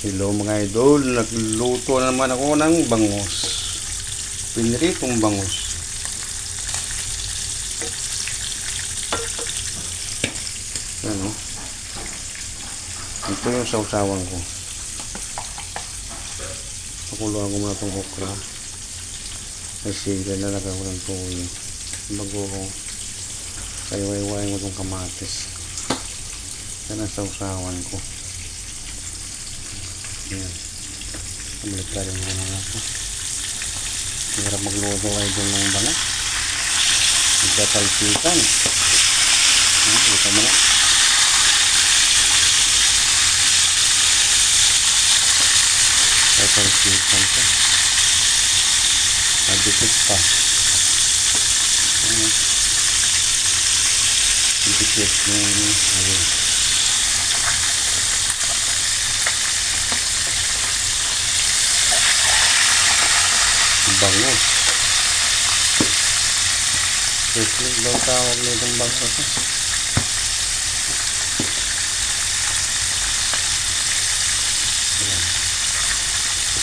Hello mga idol, nagluto na naman ako ng bangus. Pinritong bangus. Ano? Ito yung sausawan ko. Pakuluan ko muna itong okra. May sila na lagay ko ng tuyo. Bago ko kaiwaiwain ko itong kamatis. Yan ang sausawan ko. Yan. Balik ka rin muna natin. Hirap magluto kayo dyan ng bangus. Magkatalpikan. Ito mo na. Talpikan ka. Nagdikit pa. Nagdikit yung ayun. Bangus. Wrestling daw tawag nitong bangus.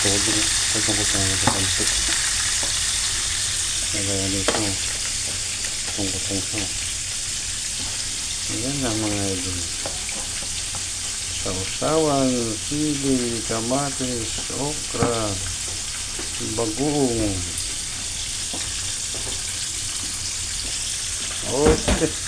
Ito ko sa pansit. Nagaya dito. Tungkotong siya. Ayan na mga idol. Sausawan, sili, kamatis, okra, bagoong. Okay.